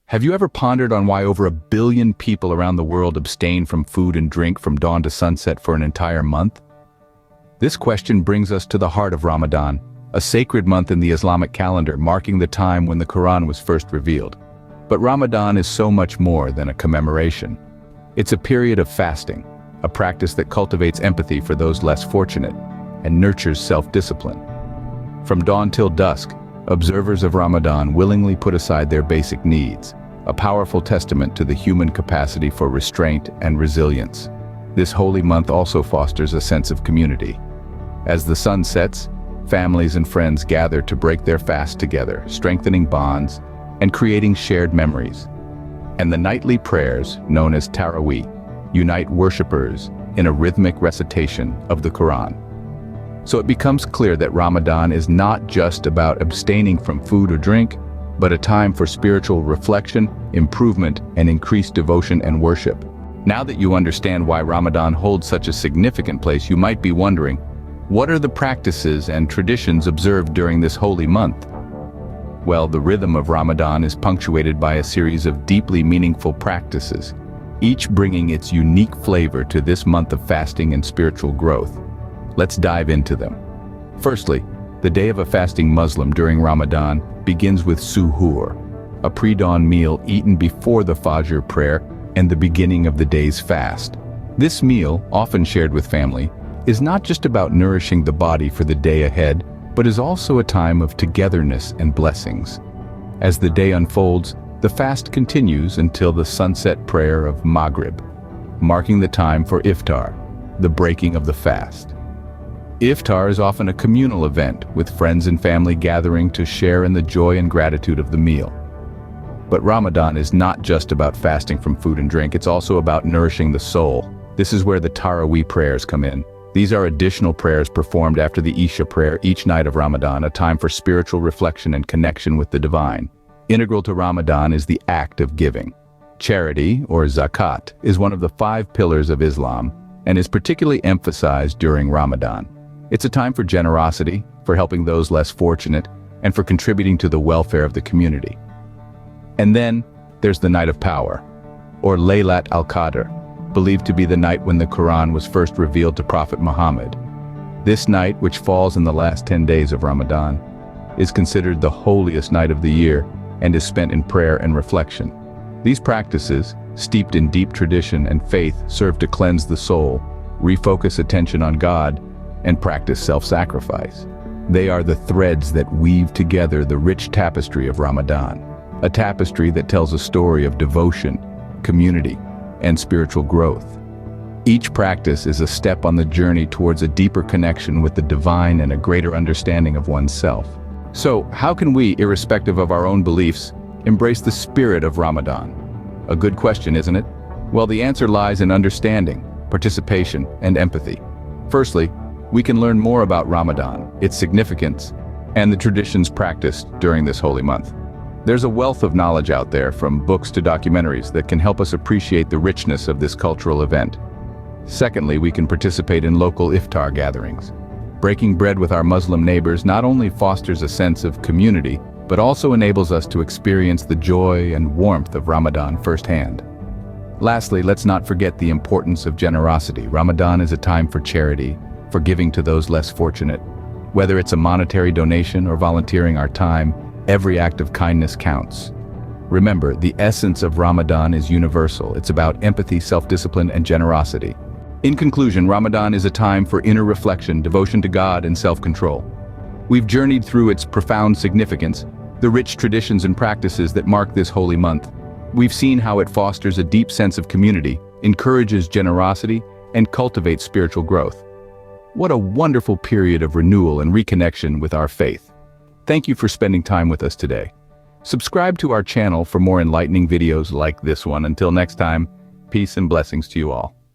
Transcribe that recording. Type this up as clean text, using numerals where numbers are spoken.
Have you ever pondered on why over 1 billion people around the world abstain from food and drink from dawn to sunset for an entire month? This question brings us to the heart of Ramadan, a sacred month in the Islamic calendar marking the time when the Quran was first revealed. But Ramadan is so much more than a commemoration. It's a period of fasting, a practice that cultivates empathy for those less fortunate and nurtures self-discipline. From dawn till dusk, observers of Ramadan willingly put aside their basic needs, a powerful testament to the human capacity for restraint and resilience. This holy month also fosters a sense of community. As the sun sets, families and friends gather to break their fast together, strengthening bonds and creating shared memories. And the nightly prayers, known as Taraweeh, unite worshippers in a rhythmic recitation of the Quran. So it becomes clear that Ramadan is not just about abstaining from food or drink, but a time for spiritual reflection, improvement, and increased devotion and worship. Now that you understand why Ramadan holds such a significant place, you might be wondering, what are the practices and traditions observed during this holy month? Well, the rhythm of Ramadan is punctuated by a series of deeply meaningful practices, each bringing its unique flavor to this month of fasting and spiritual growth. Let's dive into them. Firstly, the day of a fasting Muslim during Ramadan begins with suhoor, a pre-dawn meal eaten before the Fajr prayer and the beginning of the day's fast. This meal, often shared with family, is not just about nourishing the body for the day ahead, but is also a time of togetherness and blessings. As the day unfolds, the fast continues until the sunset prayer of Maghrib, marking the time for iftar, the breaking of the fast. Iftar is often a communal event, with friends and family gathering to share in the joy and gratitude of the meal. But Ramadan is not just about fasting from food and drink, it's also about nourishing the soul. This is where the Taraweeh prayers come in. These are additional prayers performed after the Isha prayer each night of Ramadan, a time for spiritual reflection and connection with the divine. Integral to Ramadan is the act of giving. Charity, or zakat, is one of the 5 pillars of Islam and is particularly emphasized during Ramadan. It's a time for generosity, for helping those less fortunate, and for contributing to the welfare of the community. And then, there's the Night of Power, or Laylat al-Qadr, believed to be the night when the Quran was first revealed to Prophet Muhammad. This night, which falls in the last 10 days of Ramadan, is considered the holiest night of the year and is spent in prayer and reflection. These practices, steeped in deep tradition and faith, serve to cleanse the soul, refocus attention on God, and practice self-sacrifice. They are the threads that weave together the rich tapestry of Ramadan, a tapestry that tells a story of devotion, community, and spiritual growth. Each practice is a step on the journey towards a deeper connection with the divine and a greater understanding of oneself. So, how can we, irrespective of our own beliefs, embrace the spirit of Ramadan? A good question, isn't it? Well, the answer lies in understanding, participation, and empathy. Firstly, we can learn more about Ramadan, its significance, and the traditions practiced during this holy month. There's a wealth of knowledge out there, from books to documentaries, that can help us appreciate the richness of this cultural event. Secondly, we can participate in local iftar gatherings. Breaking bread with our Muslim neighbors not only fosters a sense of community, but also enables us to experience the joy and warmth of Ramadan firsthand. Lastly, let's not forget the importance of generosity. Ramadan is a time for charity, for giving to those less fortunate. Whether it's a monetary donation or volunteering our time, every act of kindness counts. Remember, the essence of Ramadan is universal. It's about empathy, self-discipline, and generosity. In conclusion, Ramadan is a time for inner reflection, devotion to God, and self-control. We've journeyed through its profound significance, the rich traditions and practices that mark this holy month. We've seen how it fosters a deep sense of community, encourages generosity, and cultivates spiritual growth. What a wonderful period of renewal and reconnection with our faith. Thank you for spending time with us today. Subscribe to our channel for more enlightening videos like this one. Until next time, peace and blessings to you all.